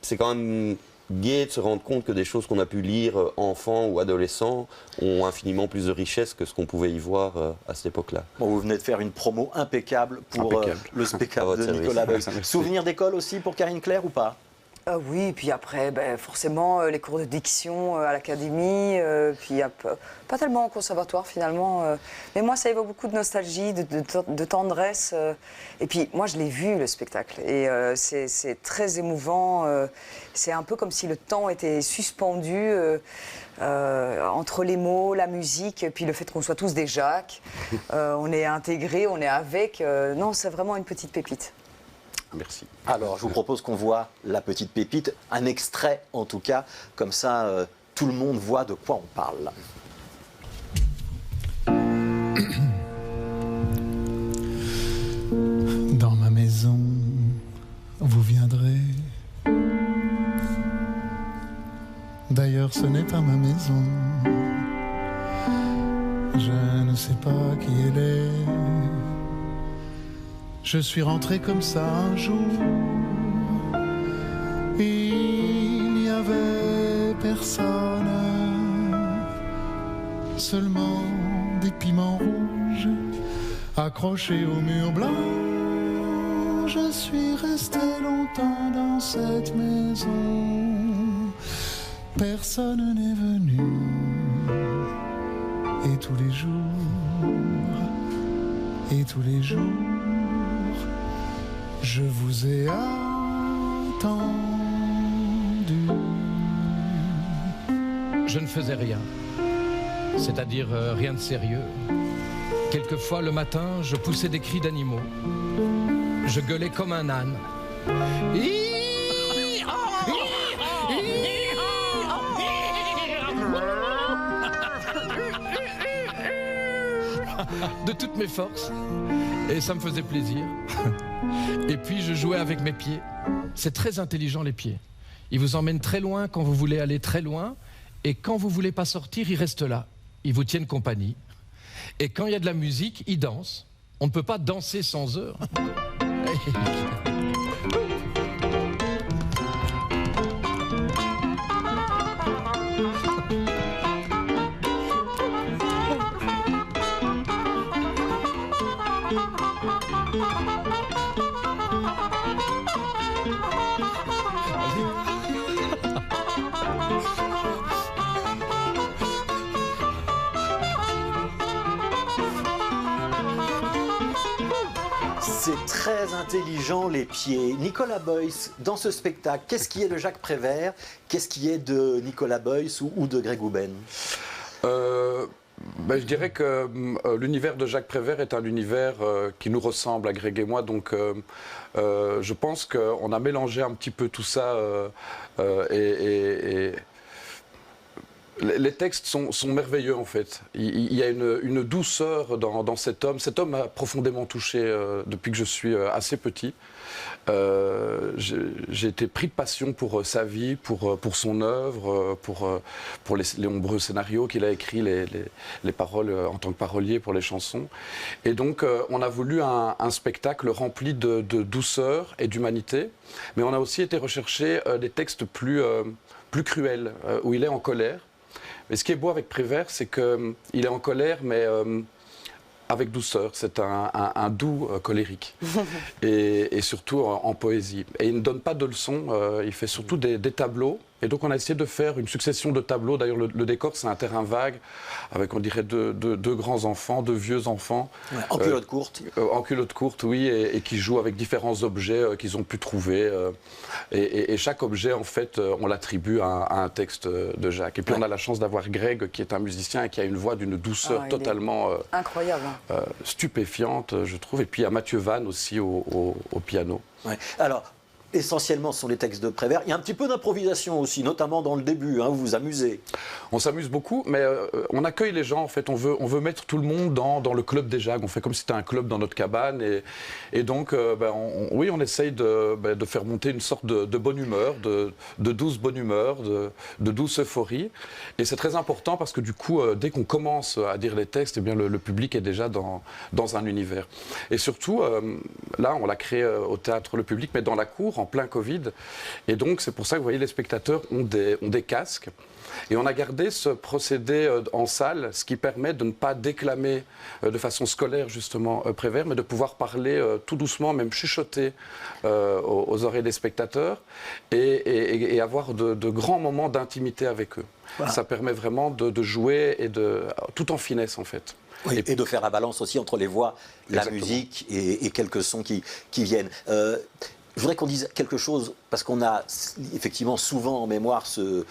c'est quand même gai de se rendre compte que des choses qu'on a pu lire enfant ou adolescent ont infiniment plus de richesse que ce qu'on pouvait y voir à cette époque-là. Bon, vous venez de faire une promo impeccable pour le spectacle de Nicolas Beuys. Souvenir d'école aussi pour Karine Claire ou pas? Oui, et puis après, forcément, les cours de diction à l'académie, puis pas tellement au conservatoire finalement. Mais moi, ça évoque beaucoup de nostalgie, de tendresse. Et puis, moi, je l'ai vu, le spectacle. Et c'est très émouvant. C'est un peu comme si le temps était suspendu entre les mots, la musique, puis le fait qu'on soit tous des Jacques. On est intégrés, on est avec. Non, c'est vraiment une petite pépite. Merci. Alors, je vous propose qu'on voit la petite pépite, un extrait en tout cas, comme ça tout le monde voit de quoi on parle. Dans ma maison, vous viendrez. D'ailleurs, ce n'est pas ma maison. Je ne sais pas qui elle est. Je suis rentré comme ça un jour. Il n'y avait personne, seulement des piments rouges accrochés au mur blanc. Je suis resté longtemps dans cette maison. Personne n'est venu. Et tous les jours, je vous ai attendu. Je ne faisais rien, c'est-à-dire rien de sérieux. Quelquefois, le matin, je poussais des cris d'animaux. Je gueulais comme un âne. De toutes mes forces, et ça me faisait plaisir. Et puis je jouais avec mes pieds. C'est très intelligent, les pieds. Ils vous emmènent très loin quand vous voulez aller très loin, et quand vous voulez pas sortir, ils restent là. Ils vous tiennent compagnie. Et quand il y a de la musique, ils dansent. On ne peut pas danser sans eux. C'est très intelligent, les pieds. Nicolas Beuys, dans ce spectacle, qu'est-ce qui est de Jacques Prévert? Qu'est-ce qui est de Nicolas Beuys ou de Greg Houben? Je dirais que l'univers de Jacques Prévert est un univers qui nous ressemble à Greg et moi, donc je pense qu'on a mélangé un petit peu tout ça et les textes sont merveilleux en fait. Il y a une douceur dans cet homme. Cet homme m'a profondément touché depuis que je suis assez petit. J'ai été pris de passion pour sa vie, pour son œuvre, pour les nombreux scénarios qu'il a écrits, les paroles en tant que parolier pour les chansons. Et donc on a voulu un spectacle rempli de douceur et d'humanité, mais on a aussi été rechercher des textes plus cruels, où il est en colère. Mais ce qui est beau avec Prévert, c'est qu'il est en colère, mais avec douceur. C'est un doux colérique. et surtout en poésie. Et il ne donne pas de leçons, il fait surtout des tableaux. Et donc on a essayé de faire une succession de tableaux. D'ailleurs, le décor, c'est un terrain vague, avec, on dirait, deux grands enfants, deux vieux enfants. Ouais, en culotte courte. En culotte courte, oui, et qui jouent avec différents objets qu'ils ont pu trouver. Et chaque objet, en fait, on l'attribue à un texte de Jacques. Et puis on a la chance d'avoir Greg, qui est un musicien et qui a une voix d'une douceur totalement incroyable, stupéfiante, je trouve. Et puis il y a Mathieu Vann aussi au piano. Ouais. Alors, essentiellement, ce sont les textes de Prévert. Il y a un petit peu d'improvisation aussi, notamment dans le début, hein, vous vous amusez. On s'amuse beaucoup, mais on accueille les gens, en fait. On veut mettre tout le monde dans le club des Jags. On fait comme si c'était un club dans notre cabane. Et donc, on essaye de faire monter une sorte de bonne humeur, de douce bonne humeur, de douce euphorie. Et c'est très important parce que du coup, dès qu'on commence à dire les textes, eh bien, le public est déjà dans un univers. Et surtout, là, on l'a créé au théâtre Le Public, mais dans la cour, en plein Covid. Et donc, c'est pour ça que vous voyez, les spectateurs ont des casques. Et on a gardé ce procédé en salle, ce qui permet de ne pas déclamer de façon scolaire, justement, Prévert, mais de pouvoir parler tout doucement, même chuchoter aux oreilles des spectateurs et avoir de grands moments d'intimité avec eux. Voilà. Ça permet vraiment de jouer tout en finesse, en fait. Oui, et de faire la balance aussi entre les voix, la musique et quelques sons qui viennent. Je voudrais qu'on dise quelque chose, parce qu'on a effectivement souvent en mémoire ce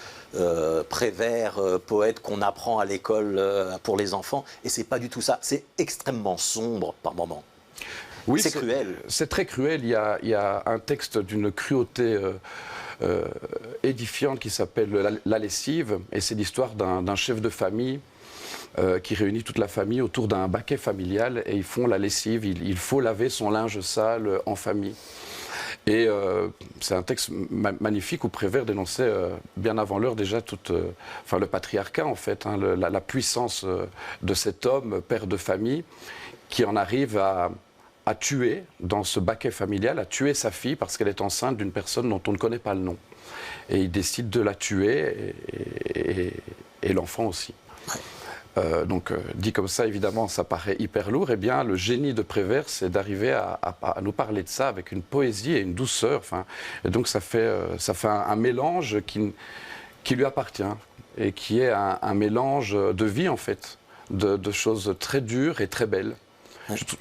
Prévert, poète qu'on apprend à l'école pour les enfants, et c'est pas du tout ça. C'est extrêmement sombre par moments. Oui, c'est cruel. C'est très cruel. Il y a un texte d'une cruauté édifiante qui s'appelle La lessive, et c'est l'histoire d'un chef de famille qui réunit toute la famille autour d'un baquet familial, et ils font la lessive. Il faut laver son linge sale en famille. Et c'est un texte magnifique où Prévert dénonçait bien avant l'heure déjà le patriarcat, en fait, hein, la puissance de cet homme, père de famille, qui en arrive à tuer, dans ce baquet familial, à tuer sa fille parce qu'elle est enceinte d'une personne dont on ne connaît pas le nom. Et il décide de la tuer, et l'enfant aussi. Ouais. Donc, dit comme ça, évidemment, ça paraît hyper lourd. Eh bien, le génie de Prévert, c'est d'arriver à nous parler de ça avec une poésie et une douceur. Enfin, et donc, ça fait un mélange qui lui appartient et qui est un mélange de vie, en fait, de choses très dures et très belles.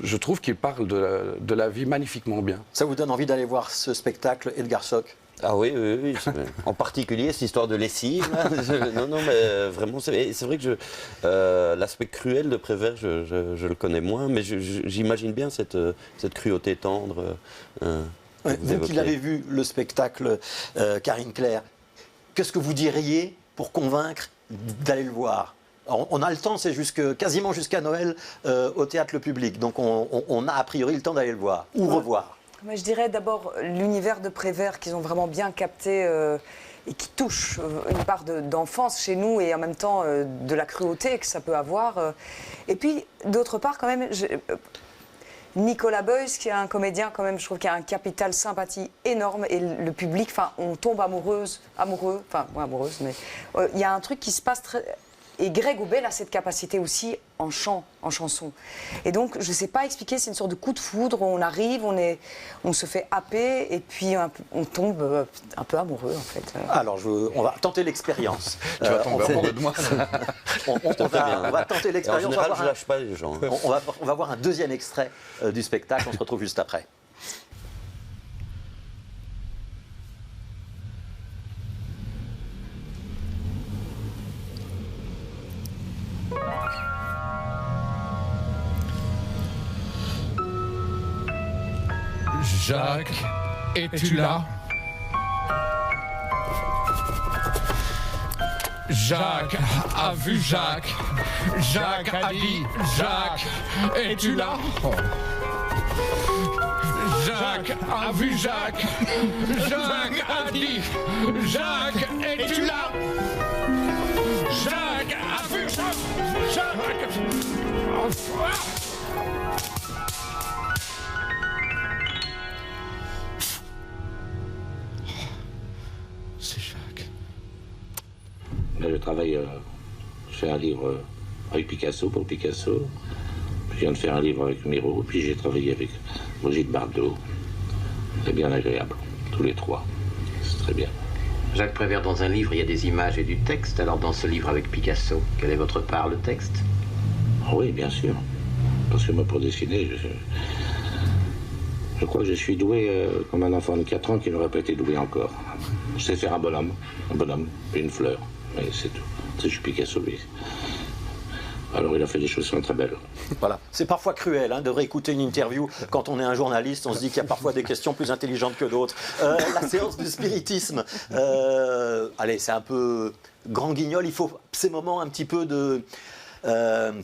Je trouve qu'il parle de la vie magnifiquement bien. Ça vous donne envie d'aller voir ce spectacle, Edgar Soc? Ah oui. En particulier cette histoire de lessive. Non, mais vraiment, c'est vrai que l'aspect cruel de Prévert, je le connais moins, mais j'imagine bien cette cruauté tendre. Vous qui l'avez vu, le spectacle, Karine Claire, qu'est-ce que vous diriez pour convaincre d'aller le voir? Alors, on a le temps, c'est quasiment jusqu'à Noël au Théâtre Le Public, donc on a a priori le temps d'aller le voir ou revoir. Moi, je dirais d'abord l'univers de Prévert qu'ils ont vraiment bien capté et qui touche une part d'enfance chez nous et en même temps de la cruauté que ça peut avoir. Et puis, d'autre part, quand même, Nicolas Beuys, qui est un comédien, quand même, je trouve qu'il a un capital sympathie énorme et le public, enfin, on tombe amoureux, mais il y a un truc qui se passe très... Et Greg Aubel a cette capacité aussi en chant, en chanson. Et donc, je ne sais pas expliquer, c'est une sorte de coup de foudre, on arrive, on se fait happer, et puis on tombe un peu amoureux, en fait. Alors, on va tenter l'expérience. Tu vas tomber amoureux de moi. On va tenter l'expérience. En général, je ne lâche pas les gens. On va voir un deuxième extrait du spectacle, on se retrouve juste après. Jacques, es-tu là? Jacques a vu Jacques. Jacques a dit Jacques, es-tu là? Jacques a vu Jacques. Jacques a dit Jacques, es-tu là? Jacques a vu Jacques. Jacques. Là, je travaille, je fais un livre avec Picasso, pour Picasso. Je viens de faire un livre avec Miro, puis j'ai travaillé avec Brigitte Bardot. C'est bien agréable, tous les trois. C'est très bien. Jacques Prévert, dans un livre, il y a des images et du texte. Alors, dans ce livre avec Picasso, quelle est votre part, le texte? Oui, bien sûr. Parce que moi, pour dessiner, je crois que je suis doué comme un enfant de 4 ans qui n'aurait pas été doué encore. Je sais faire un bonhomme, puis une fleur. Mais c'est tout. Je suis Picasso, Alors il a fait des choses qui sont très belles. Voilà. C'est parfois cruel hein, de réécouter une interview. Quand on est un journaliste, on se dit qu'il y a parfois des questions plus intelligentes que d'autres. La séance de spiritisme, allez, c'est un peu grand guignol. Il faut ces moments un petit peu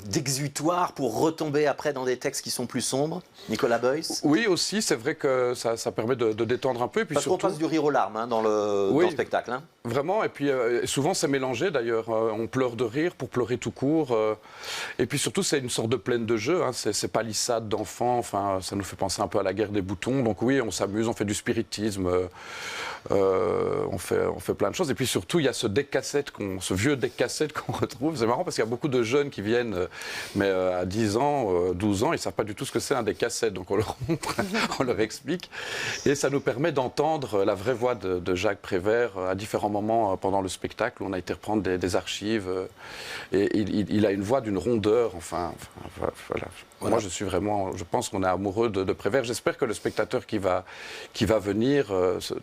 d'exutoire pour retomber après dans des textes qui sont plus sombres. Nicolas Boyce. Oui, aussi, c'est vrai que ça permet de détendre un peu. Et puis parce qu'on passe du rire aux larmes hein, dans le spectacle. Hein. Vraiment, et puis souvent c'est mélangé d'ailleurs. On pleure de rire pour pleurer tout court. Et puis surtout, c'est une sorte de plaine de jeu. Hein. C'est palissade d'enfants. Enfin, ça nous fait penser un peu à la guerre des boutons. Donc oui, on s'amuse, on fait du spiritisme, on fait plein de choses. Et puis surtout, il y a ce ce vieux deck cassette qu'on retrouve. C'est marrant parce qu'il y a beaucoup de jeunes qui viennent, mais à 10 ans, 12 ans, ils ne savent pas du tout ce que c'est un deck cassette. Donc on leur montre, on leur explique. Et ça nous permet d'entendre la vraie voix de Jacques Prévert à différents moments pendant le spectacle où on a été reprendre des archives. Et il a une voix d'une rondeur. Enfin voilà. Moi, je pense qu'on est amoureux de Prévert. J'espère que le spectateur qui va venir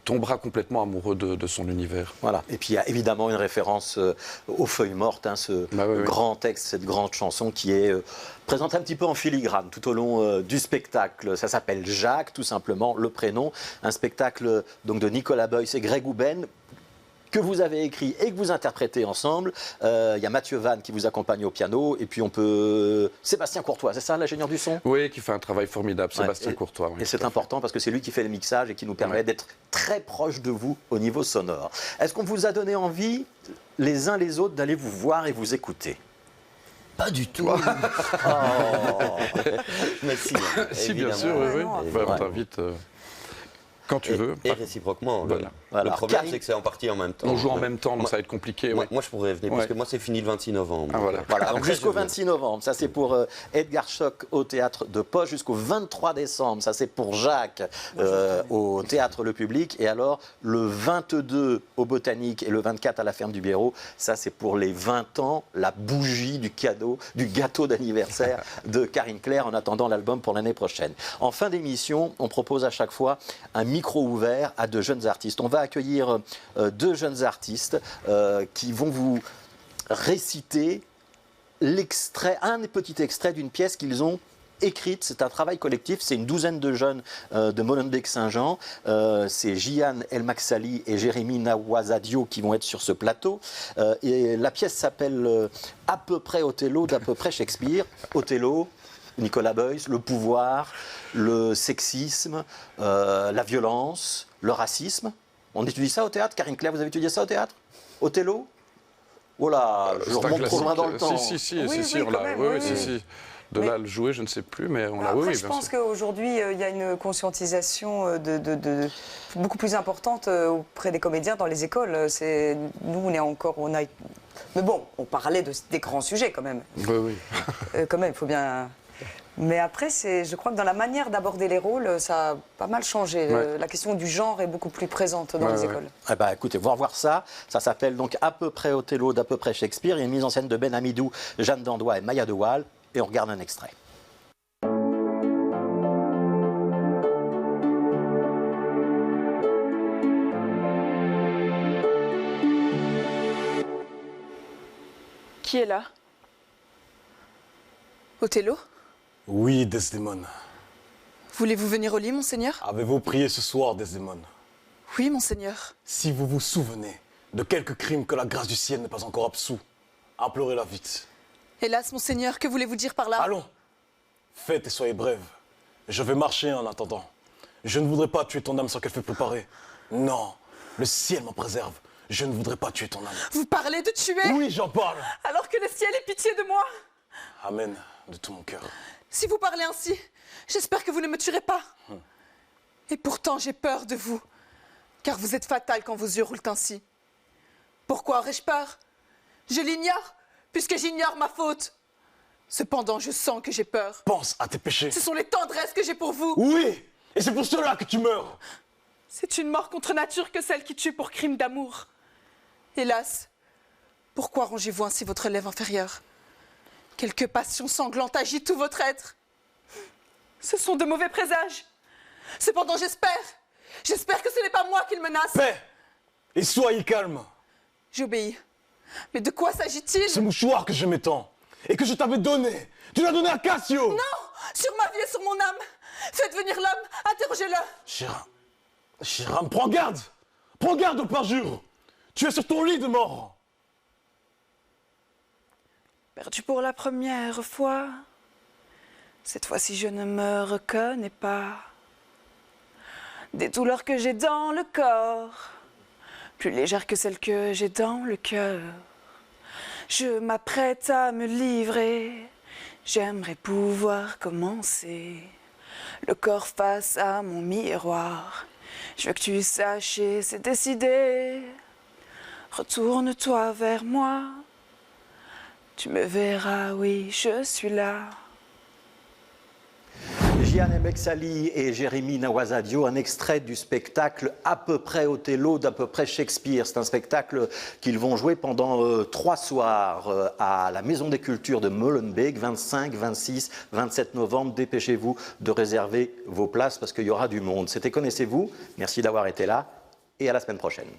tombera complètement amoureux de son univers. Voilà. Et puis il y a évidemment une référence aux Feuilles mortes, hein, ce grand texte, cette grande chanson qui est présente un petit peu en filigrane tout au long du spectacle. Ça s'appelle Jacques, tout simplement, le prénom. Un spectacle donc de Nicolas Boyce et Greg Houben, que vous avez écrit et que vous interprétez ensemble. Il y a Mathieu Vannes qui vous accompagne au piano, et puis on peut... Sébastien Courtois, c'est ça, l'ingénieur du son? Oui, qui fait un travail formidable, Sébastien Courtois. Oui, et c'est important parce que c'est lui qui fait le mixage et qui nous permet d'être très proche de vous au niveau sonore. Est-ce qu'on vous a donné envie, les uns les autres, d'aller vous voir et vous écouter? Pas du tout. Mais si, si bien sûr, oui. On t'invite... Quand tu veux. Et réciproquement. Voilà. Le problème, c'est que c'est en partie en même temps. On joue en même temps, donc ça va être compliqué. Moi, je pourrais venir, parce que moi, c'est fini le 26 novembre. Voilà. Donc jusqu'au 26 novembre, ça c'est pour Edgar Schock au Théâtre de Poche. Jusqu'au 23 décembre, ça c'est pour Jacques au Théâtre Le Public. Et alors, le 22 au Botanique et le 24 à la Ferme du Biérot, ça c'est pour les 20 ans, la bougie du gâteau d'anniversaire de Karine Claire en attendant l'album pour l'année prochaine. En fin d'émission, on propose à chaque fois un micro ouvert à de jeunes artistes. On va accueillir deux jeunes artistes qui vont vous réciter un petit extrait d'une pièce qu'ils ont écrite. C'est un travail collectif, c'est une douzaine de jeunes de Molenbeek-Saint-Jean. C'est Jian El-Maksali et Jérémy Nawazadio qui vont être sur ce plateau. Et la pièce s'appelle À peu près Othello, d'à peu près Shakespeare. Othello, Nicolas Boyce, le pouvoir, le sexisme, la violence, le racisme. On étudie ça au théâtre? Karine Claire, vous avez étudié ça au théâtre? Othello? Oh là, je remonte trop loin dans le temps. Si, c'est sûr. De là à le jouer, je ne sais plus, mais on l'a. Après, je pense qu'aujourd'hui, il y a une conscientisation beaucoup plus importante auprès des comédiens dans les écoles. Nous, mais bon, on parlait des grands sujets quand même. Oui. Quand même, il faut bien... Mais après, je crois que dans la manière d'aborder les rôles, ça a pas mal changé. La question du genre est beaucoup plus présente dans les écoles. Eh ben, écoutez, on va voir ça. Ça s'appelle donc À peu près Othello, d'à peu près Shakespeare. Il y a une mise en scène de Ben Amidou, Jeanne Dandois et Maya De Waal. Et on regarde un extrait. Qui est là? Othello? Oui, Desdémone. Voulez-vous venir au lit, monseigneur? Avez-vous prié ce soir, Desdémone? Oui, monseigneur. Si vous vous souvenez de quelques crimes que la grâce du ciel n'est pas encore absous, implorez-la vite. Hélas, monseigneur, que voulez-vous dire par là? Allons, faites et soyez brève. Je vais marcher en attendant. Je ne voudrais pas tuer ton âme sans qu'elle fût préparée. Non, le ciel m'en préserve. Je ne voudrais pas tuer ton âme. Vous parlez de tuer? Oui, j'en parle. Alors que le ciel ait pitié de moi. Amen, de tout mon cœur. Si vous parlez ainsi, j'espère que vous ne me tuerez pas. Et pourtant, j'ai peur de vous, car vous êtes fatal quand vos yeux roulent ainsi. Pourquoi aurais-je peur? Je l'ignore, puisque j'ignore ma faute. Cependant, je sens que j'ai peur. Pense à tes péchés. Ce sont les tendresses que j'ai pour vous. Oui, et c'est pour cela que tu meurs. C'est une mort contre nature que celle qui tue pour crime d'amour. Hélas, pourquoi rongez-vous ainsi votre lèvre inférieure? Quelque passion sanglante agite tout votre être. Ce sont de mauvais présages. Cependant, j'espère que ce n'est pas moi qu'il menace. Paix, et soyez calme. J'obéis. Mais de quoi s'agit-il? Ce mouchoir que j'aimais tant, et que je t'avais donné. Tu l'as donné à Cassio. Non, sur ma vie et sur mon âme. Faites venir l'homme, interrogez-le. Chiram, prends garde. Prends garde au parjure. Tu es sur ton lit de mort. Perdu pour la première fois. Cette fois-ci, je ne me reconnais pas. Des douleurs que j'ai dans le corps, plus légères que celles que j'ai dans le cœur. Je m'apprête à me livrer. J'aimerais pouvoir commencer. Le corps face à mon miroir. Je veux que tu saches et c'est décidé. Retourne-toi vers moi. Tu me verras, oui, je suis là. Jian Mbexali et Jérémy Nawasadio, un extrait du spectacle à peu près Othello, d'à peu près Shakespeare. C'est un spectacle qu'ils vont jouer pendant 3 soirs à la Maison des Cultures de Molenbeek, 25, 26, 27 novembre. Dépêchez-vous de réserver vos places parce qu'il y aura du monde. C'était Connaissez-vous. Merci d'avoir été là et à la semaine prochaine.